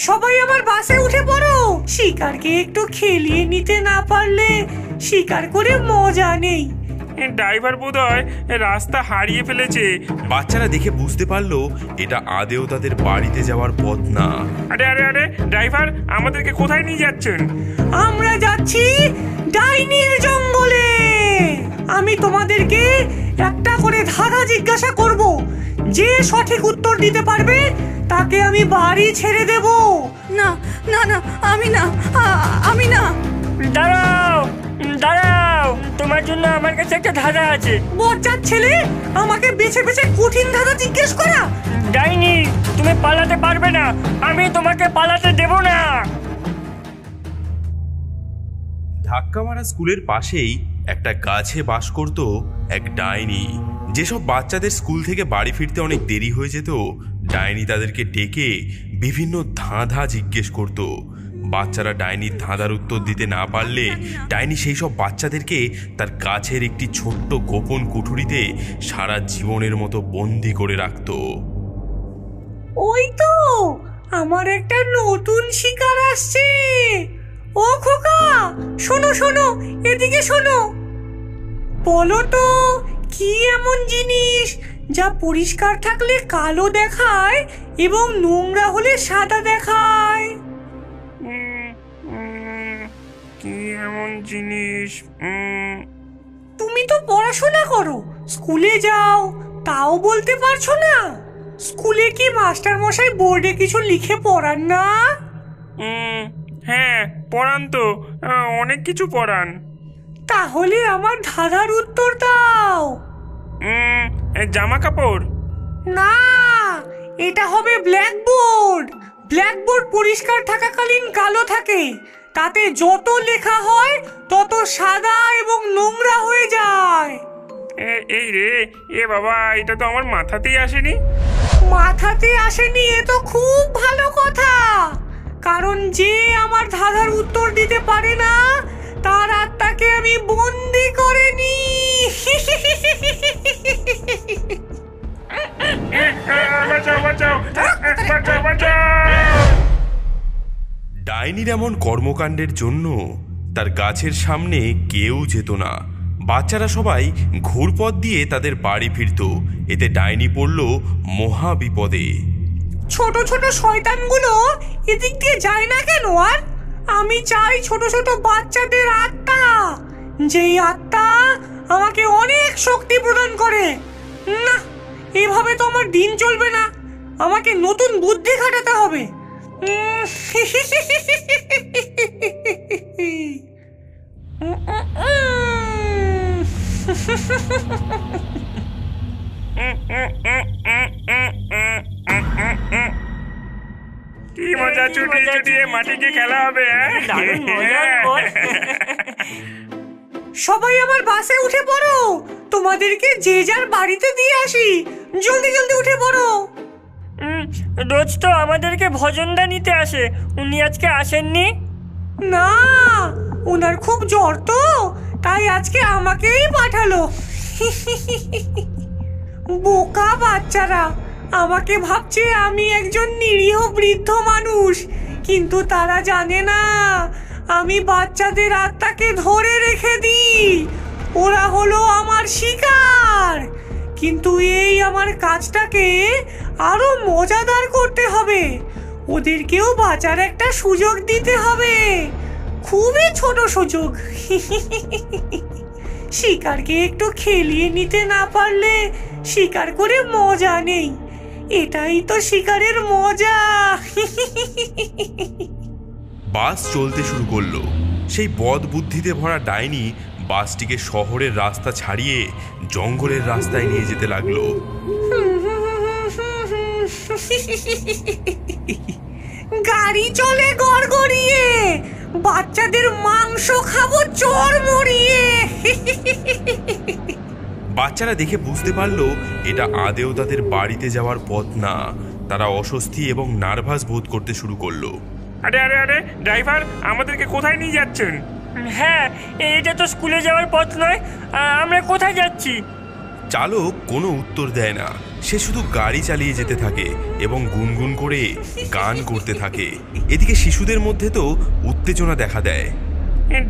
সবাই আমার বাসে উঠে পড়ো। শিকারকে একটু খেলিয়ে নিতে না পারলে শিকার করে মজা নেই। ড্রাইভার বোধহয় রাস্তা হারিয়ে ফেলেছে। বাচ্চারা দেখে বুঝতে পারলো এটা আদেও তাদের বাড়িতে যাওয়ার পথ না। আরে আরে আরে ড্রাইভার, আমাদেরকে কোথায় নিয়ে যাচ্ছেন? আমরা যাচ্ছি ডাইনির জঙ্গলে। আমি তোমাদেরকে একটা করে ধাঁধা জিজ্ঞাসা করব, যে সঠিক উত্তর দিতে পারবে তাকে আমি বাড়ি ছেড়ে দেব। না না না, আমি না। দাঁড়াও দাঁড়াও, তোমার জন্য আমার কাছে একটা ধাঁধা আছে। বজ্জাত ছেলে, আমাকে বেছে বেছে কঠিন ধাঁধা জিজ্ঞেস করা। ডাইনি, তুমি পালাতে পারবে না, আমি তোমাকে পালাতে দেব না। ধাক্কা মারা স্কুলের পাশেই একটা গাছে বাস করত এক ডাইনি। যেসব বাচ্চাদের স্কুল থেকে বাড়ি ফিরতে অনেক দেরি হয়ে যেত, ডাইনি তাদেরকে ডেকে বিভিন্ন ধাঁধা জিজ্ঞেস করত। বাচ্চারা ডাইনির ধাঁধার উত্তর দিতে না পারলে ডাইনি সেই সব বাচ্চাদেরকে তার গাছের একটি ছোট্ট গোপন কুঠুরিতে সারা জীবনের মতো বন্দি করে রাখত। ওই তো আমার একটা নতুন শিকার আসছে। ও খোকা, শোনো শোনো, এদিকে শোনো। বলো তো, কি এমন জিনিস যা পরিষ্কার থাকলে কালো দেখায় এবং নোংরা হলে সাদা দেখায়? কি এমন জিনিস? তুমি তো পড়াশোনা করো, স্কুলে যাও, তাও বলতে পারছো না? স্কুলে কি মাস্টার মশাই বোর্ডে কিছু লিখে পড়ান না? হ্যাঁ পড়ান তো, অনেক কিছু পড়ান। তাহলে আমার ধাঁধার উত্তর দাও। জামা কাপড়? না, এটা হবে ব্ল্যাকবোর্ড। ব্ল্যাকবোর্ড পরিষ্কার থাকাকালীন কালো থাকে, তাতে যত লেখা হয় তত সাদা এবং নোংরা হয়ে যায়। এই রে, এ বাবা, এটা তো আমার মাথাতেই আসেনি। মাথাতে আসেনি, এ তো খুব ভালো কথা, কারণ যে আমার ধাঁধার উত্তর দিতে পারে না তার আত্মাকে আমি বন্দি করে নি। বাঁচাও বাঁচাও বাঁচাও বাঁচাও। ডাইনির এমন কর্মকাণ্ডের জন্য তার গাছের সামনে কেউ যেত না। বাচ্চারা সবাই ঘুরপথ দিয়ে তাদের বাড়ি ফিরত। এতে ডাইনি পড়ল মহা বিপদে। ছোট ছোট শয়তানগুলো এদিক দিয়ে যায় না কেন? আর আমি চাই ছোট ছোট বাচ্চাদের আত্মা, যেই আত্মা আমাকে অনেক শক্তি প্রদান করে। না, এভাবে তো আমার দিন চলবে না, আমাকে নতুন বুদ্ধি খাটাতে হবে। কি মজা, ছুটিয়ে ছুটিয়ে মাটিকে খেলা হবে। দারুণ মজা বল। সবাই আমার বাসে উঠে পড়ো, তোমাদেরকে যে যার বাড়িতে দিয়ে আসি। জলদি জলদি উঠে পড়ো। রোজ তো আমাদেরকে ভজনদা নিতে আসে, উনি আজকে আসেননি। না, ওনার খুব জ্বর তো, তাই আজকে আমাকেই পাঠালো। বোকা বাচ্চারা, আমাকে ভাবছে আমি একজন নিরীহ বৃদ্ধ মানুষ, কিন্তু তারা জানে না আমি বাচ্চাদের আত্মাকে ধরে রেখে দিই। ওরা হলো আমার শিকার, কিন্তু এই আমার কাজটাকে আরো মজাদার করতে হবে। ওদেরকেও বাঁচার একটা সুযোগ দিতে হবে, খুবই ছোট সুযোগ। শিকারকে একটু খেলিয়ে নিতে না পারলে শিকার করে মজা নেই, এটাই তো শিকারের মজা। বাস চলতে শুরু করলো। সেই বদ বুদ্ধিতে ভরা ডাইনি বাসটিকে শহরের রাস্তা ছাড়িয়ে জঙ্গলের রাস্তায় নিয়ে যেতে লাগলো। গাড়ি চলে গড়গড়িয়ে, বাচ্চাদের মাংস খাবো চড়মড়িয়ে। বাচ্চারা দেখে বুঝতে পারলো এটা আদেও তাদের বাড়িতে যাওয়ার পথ না। তারা অস্বস্তি এবং নার্ভাস বোধ করতে শুরু করলো। আরে আরে আরে ড্রাইভার, আমাদেরকে কোথায় নিয়ে যাচ্ছেন? হ্যাঁ, এটা তো স্কুলে যাওয়ার পথ নয়, আমরা কোথায় যাচ্ছি? চালক কোনো উত্তর দেয় না। সে শুধু গাড়ি চালিয়ে যেতে থাকে এবং গুনগুন করে গান করতে থাকে। এদিকে শিশুদের মধ্যে তো উত্তেজনা দেখা দেয়।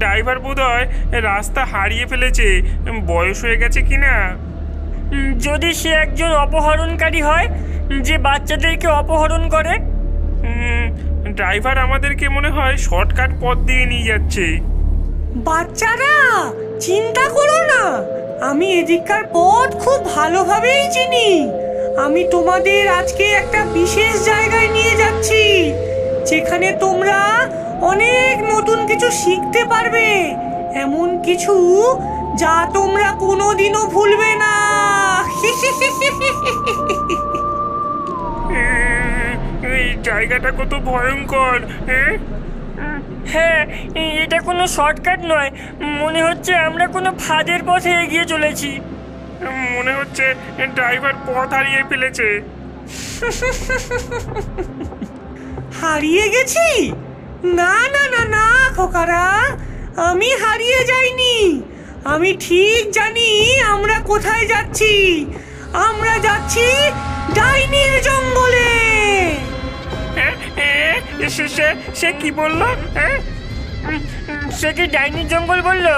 ড্রাইভার বোধহয় রাস্তা হারিয়ে ফেলেছে, বয়স হয়ে গেছে কিনা। যদি সে একজন অপহরণকারী হয়, যে বাচ্চাদেরকে অপহরণ করে। ড্রাইভার আমাদেরকে মনে হয় শর্টকাট পথ দিয়ে নিয়ে যাচ্ছে। বাচ্চারা চিন্তা করো না, আমি এদিককার পথ খুব ভালোভাবেই চিনি। আমি তোমাদের আজকে একটা বিশেষ জায়গায় নিয়ে যাচ্ছি, যেখানে তোমরা অনেক নতুন কিছু শিখতে পারবে, এমন কিছু যা তোমরা কোনোদিনও ভুলবে না। এই জায়গাটা কত ভয়ঙ্কর। হ্যাঁ, এটা কোনো শর্টকাট নয়, মনে হচ্ছে আমরা কোনো ফাঁদের পথে এগিয়ে চলেছি। মনে হচ্ছে ড্রাইভার পথ হারিয়ে ফেলেছে। হারিয়ে গেছি? না না না না খোকারা, আমি হারিয়ে যাইনি। আমি ঠিক জানি আমরা কোথায় যাচ্ছি। আমরা যাচ্ছি ডাইনির জঙ্গলে। সে কি বললো? সে কি ডাইনির জঙ্গল বললো?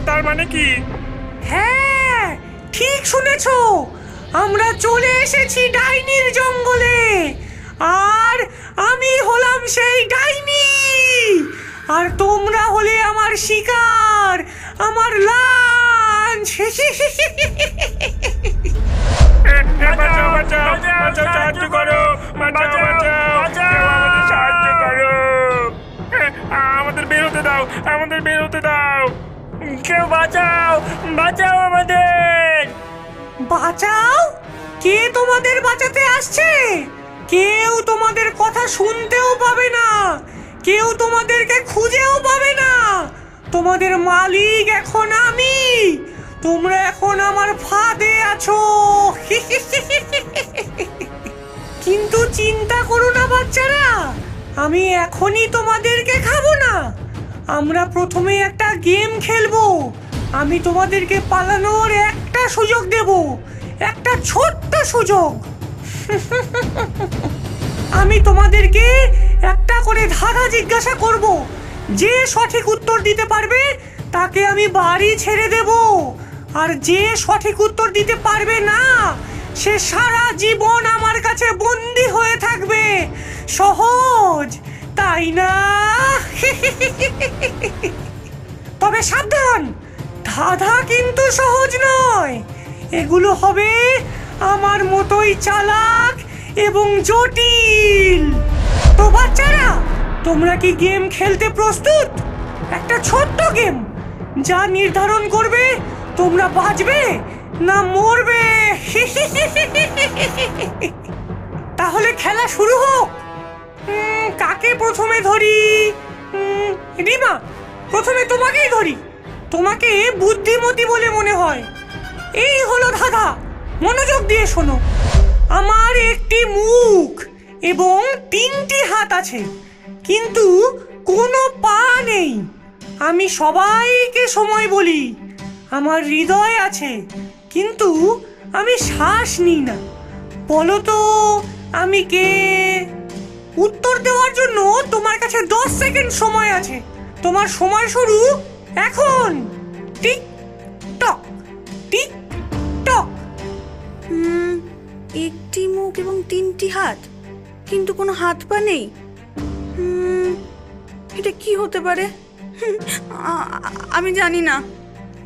তার মানে কি? হ্যাঁ, ঠিক শুনেছো, আমরা চলে এসেছি ডাইনির জঙ্গলে। আর আমি হলাম সেই ডাইনি, আর তোমরা হলে আমার শিকার, আমার লাঞ্চ। সাহায্য করো, সাহায্য করো, আমাদের বের হতে দাও, আমাদের বের হতে দাও। কেউ বাঁচাও, বাঁচাও আমাদের। বাঁচাও? কে তোমাদের বাঁচাতে আসছে? কেউ তোমাদের কথা শুনতেও পাবে না, কেউ তোমাদেরকে খুঁজেও পাবে না। তোমাদের মালিক এখন আমি, তোমরা এখন আমার ফাঁদে আছো। কিন্তু চিন্তা করো না বাচ্চারা, আমি এখনই তোমাদেরকে খাবো না। আমরা প্রথমে একটা গেম খেলবো। আমি তোমাদেরকে পালানোর একটা সুযোগ দেব, একটা ছোট্ট সুযোগ। আমি তোমাদেরকে একটা করে ধাঁধা জিজ্ঞাসা করব, যে সঠিক উত্তর দিতে পারবে তাকে আমি বাড়ি ছেড়ে দেব, আর যে সঠিক উত্তর দিতে পারবে না সে সারা জীবন আমার কাছে বন্দী হয়ে থাকবে। সহজ, তাই না? তবে সাবধান, ধাঁধা কিন্তু সহজ নয়। এগুলো হবে আমার মতোই চালাক এবং জটিল। তো বাচ্চারা, তোমরা কি গেম খেলতে প্রস্তুত? একটা ছোট্ট গেম, যা নির্ধারণ করবে তোমরা বাঁচবে না মরবে। তাহলে খেলা শুরু হোক। কাকে প্রথমে ধরি? রিমা, প্রথমে তোমাকেই ধরি। তোমাকে বুদ্ধিমতী বলে মনে হয়। এই হলো ধাঁধা, মনোযোগ দিয়ে শোনো। আমার একটি মুখ এবং 3টি হাত আছে, কিন্তু কোনো পা নেই। আমি সবাইকে সময় বলি। আমার হৃদয় আছে, কিন্তু আমি শ্বাস নিই না। বলো তো আমি কে? উত্তর দেওয়ার জন্য তোমার কাছে 10 সেকেন্ড সময় আছে। তোমার সময় শুরু এখন। টিক টক, টিক টক। একটি মুখ এবং 3টি হাত, কিন্তু কোনো হাত পা নেই। এটা কি হতে পারে? আমি জানি না।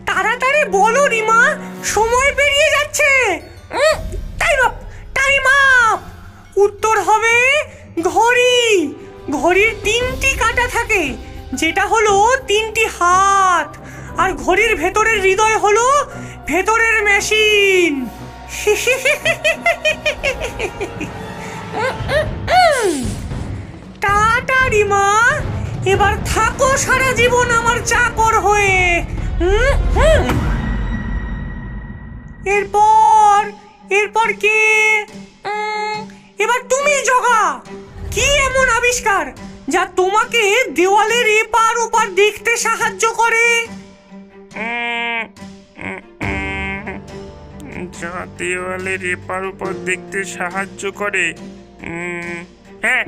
তাড়াতাড়ি বলো রিমা, সময় পেরিয়ে যাচ্ছে। Time up, time up. উত্তর হবে ঘড়ি। ঘড়ির 3টি কাঁটা থাকে, যেটা হলো 3টি হাত। আর ঘড়ির ভেতরের হৃদয় হলো ভেতরের মেশিন। টাটা রিমা, এবার থাকো সারা জীবন আমার চাকর হয়ে। এরপর কে? এবার তুমি জগা। কি এমন আবিষ্কার যা তোমাকে দেওয়ালের এপার ওপার দেখতে সাহায্য করে? যা দেওয়ালের এপার ওপর দেখতে সাহায্য করে। হ্যাঁ,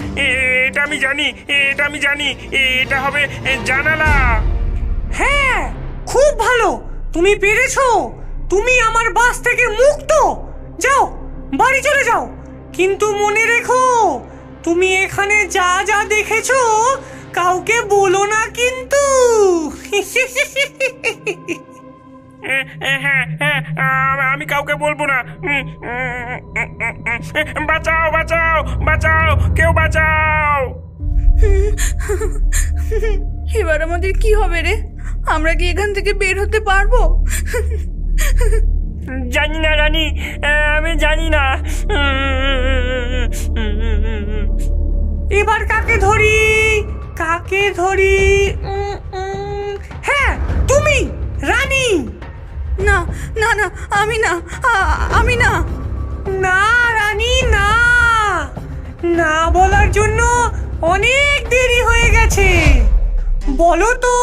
এটা আমি জানি, এটা আমি জানি, এটা হবে জানালা। হ্যাঁ, খুব ভালো, তুমি পেরেছো। তুমি আমার বাস থেকে মুক্ত। যাও, বাড়ি চলে যাও। কিন্তু মনে রেখো, তুমি এখানে যা যা দেখেছো কাউকে বলো না কিন্তু। হ্যাঁ হ্যাঁ, আমি কাউকে বলবো না। বাঁচাও বাঁচাও বাঁচাও, কেউ বাঁচাও। এবার আমাদের কি হবে রে? আমরা কি এখান থেকে বের হতে পারবো? জানি না রানী, আমি জানি না। এবার কাকে ধরি, কাকে ধরি? হ্যাঁ, তুমি রানী। না না না, আমি না, আমি না। না রানী, না, না বলার জন্য অনেক দেরি হয়ে গেছে। বলো তো,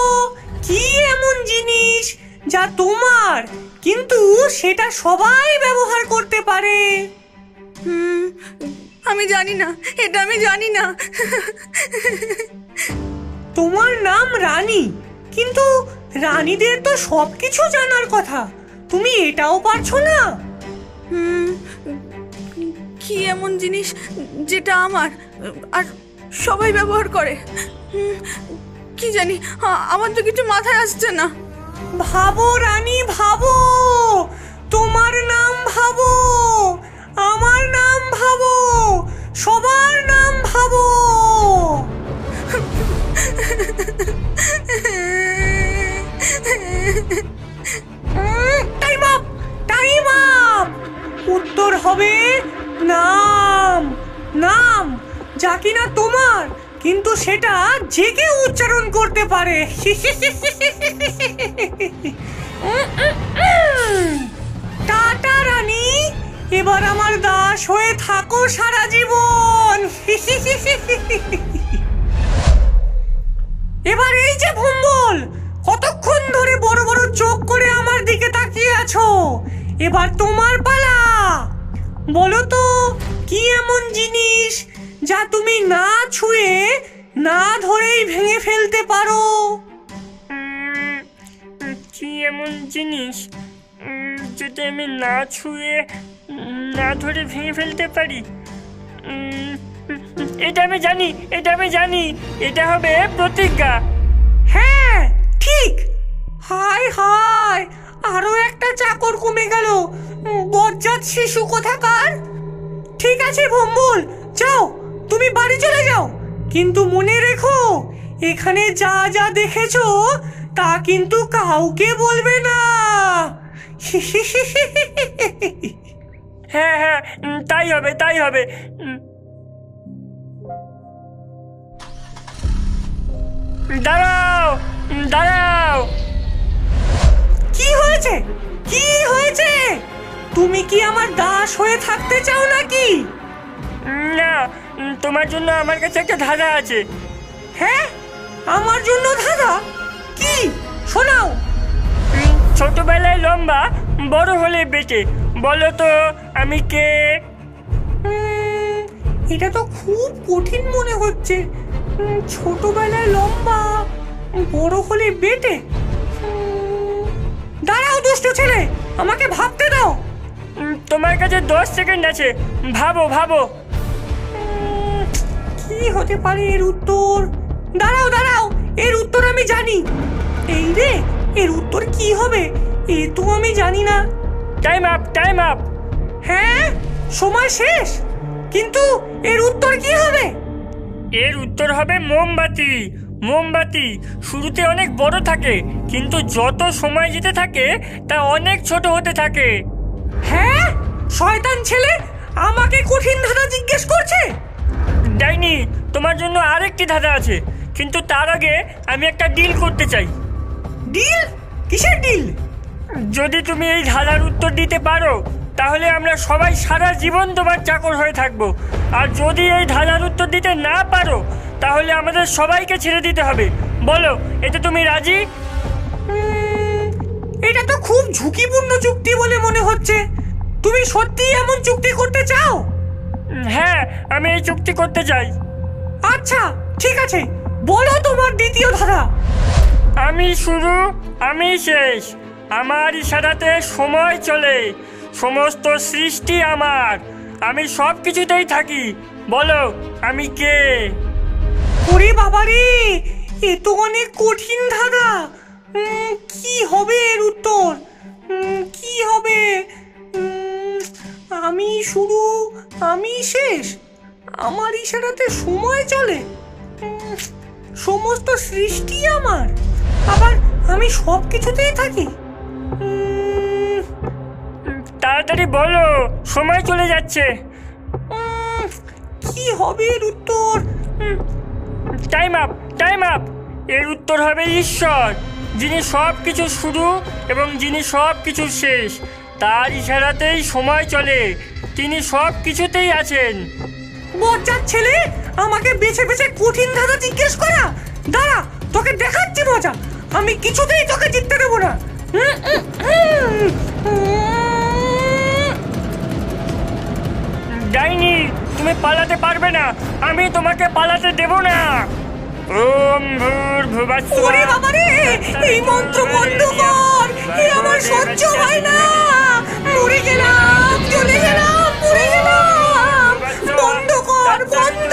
কি এমন জিনিস যা তোমার কিন্তু সেটা সবাই ব্যবহার করতে পারে? আমি জানি না, এটা আমি জানি না। তোমার নাম রানী, কিন্তু রানীদের তো সবকিছু জানার কথা। তুমি এটাও পারছো না? কি এমন জিনিস যেটা আমার আর সবাই ব্যবহার করে? কি জানি, আমার তো কিছু মাথায় আসছে না। ভাবো রানী, ভাবো। তোমার নাম ভাবো, আমার নাম ভাবো, সবার নাম ভাবো। Time up, time up. উত্তর হবে নাম। নাম যা কিনা তোমার, কিন্তু সেটা যে কেউ উচ্চারণ করতে পারে। টাটা রানী, এবার আমার দাস হয়ে থাকো সারা জীবন। এবার এই যে ভম্বল, কতক্ষণ ধরে বড় বড় চোখ করে আমার দিকে তাকিয়ে আছো? এবার তোমার পালা। বলো তো, কি এমন জিনিস যা তুমি না ছুঁয়ে না ধরেই ভেঙে ফেলতে পারো? কি এমন জিনিস যেটা আমি না ছুঁয়ে না ধরে ভেঙে ফেলতে পারি? এটা আমি জানি, এটা আমি জানি, এটা হবে প্রতিজ্ঞা। হ্যাঁ, ঠিক। হায় হায়, আরো একটা চাকর কমে গেল। বজ্জাত শিশু কোথাকার। ঠিক আছে ভম্বল, যাও, তুমি বাড়ি চলে যাও। কিন্তু মনে রেখো, এখানে যা যা দেখেছো তা কিন্তু কাউকে বলবে না। হ্যাঁ হ্যাঁ, তাই হবে, তাই হবে। দাঁড়াও, দাঁড়াও। কি হয়েছে, কি হয়েছে? তুমি কি আমার দাস হয়ে থাকতে চাও নাকি? না, তোমার জন্য আমার কাছে একটা ধাঁধা আছে। হ্যাঁ, আমার জন্য ধাঁধা? কি, শোনাও। ছোটবেলায় লম্বা, বড় হলে বেটে, বলো তো আমি কে? এটা তো খুব কঠিন মনে হচ্ছে। ছোটবেলায় লম্বা, বড় হলে বেটে। দাঁড়াও দুষ্ট ছেলে, আমাকে ভাবতে দাও। তোমার কাছে 10 সেকেন্ড আছে, ভাবো ভাবো। কি হতে পারে এর উত্তর? দাঁড়াও দাঁড়াও, এর উত্তর আমি জানি। এই রে, এর উত্তর কি হবে? এ তো আমি জানি না। Time up, time up. হ্যাঁ, সময় শেষ। কিন্তু এর উত্তর কি হবে? এর উত্তর হবে মোমবাতি। মোমবাতি শুরুতে অনেক বড় থাকে, কিন্তু যত সময় যেতে থাকে তা অনেক ছোট হতে থাকে। হ্যাঁ, শয়তান ছেলে আমাকে কঠিন ধাঁধা জিজ্ঞেস করছে। ডাইনি, তোমার জন্য আরেকটি ধাঁধা আছে, কিন্তু তার আগে আমি একটা ডিল করতে চাই। ডিল? কিসের ডিল? যদি তুমি এই ধাঁধার উত্তর দিতে পারো, তাহলে আমরা সবাই সারা জীবন তোমার চাকর হয়ে থাকবো। আর যদি এই ধাঁধার উত্তর দিতে না পারো, তাহলে আমাদের সবাইকে ছেড়ে দিতে হবে। বলো, এতে তুমি রাজি? এটা তো খুব ঝুঁকিপূর্ণ চুক্তি বলে মনে হচ্ছে। তুমি সত্যি এমন চুক্তি করতে চাও? হ্যাঁ, আমি এই চুক্তি করতে চাই। আচ্ছা ঠিক আছে, বলো তোমার দ্বিতীয় ধারা। আমি শুরু, আমি শেষ। আমার ইশারাতে সময় চলে, সমস্ত সৃষ্টি আমার, আমি সব কিছুতেই থাকি। বলো আমি কে? ওরে বাবারে, এ তো অনেক কঠিন ধাঁধা। কি হবে এর উত্তর? কি হবে? আমি শুরু, আমি শেষ, আমার ইশারাতে সময় চলে, সমস্ত সৃষ্টি আমার, আবার আমি সব কিছুতেই থাকি। তাড়াতাড়ি বলো, সময় চলে যাচ্ছে। কি হবে এর উত্তর? Time up, time up. এর উত্তর হবে ঈশ্বর, যিনি সব কিছু শুরু এবং যিনি সব কিছু শেষ। তার ইশারাতেই সময় চলে, তিনি সব কিছুতেই আছেন। বজ্জাত ছেলে, আমাকে বেছে বেছে কঠিন ধাঁধা জিজ্ঞেস করা। দাঁড়া, তোকে দেখাচ্ছি মজা। আমি কিছুতেই তোকে জিততে দেবো না। ডাইনি, তুমি পালাতে পারবে না, আমি তোমাকে পালাতে দেব না। ওম ভূর্ভুবস্সুঃ। ওরে বাবারে, এই মন্ত্র বন্ধ কর, এ আমার সহ্য হয় না। মরে গেলাম, চলে গেলাম, মরে গেলাম। বন্ধ কর, বন্ধ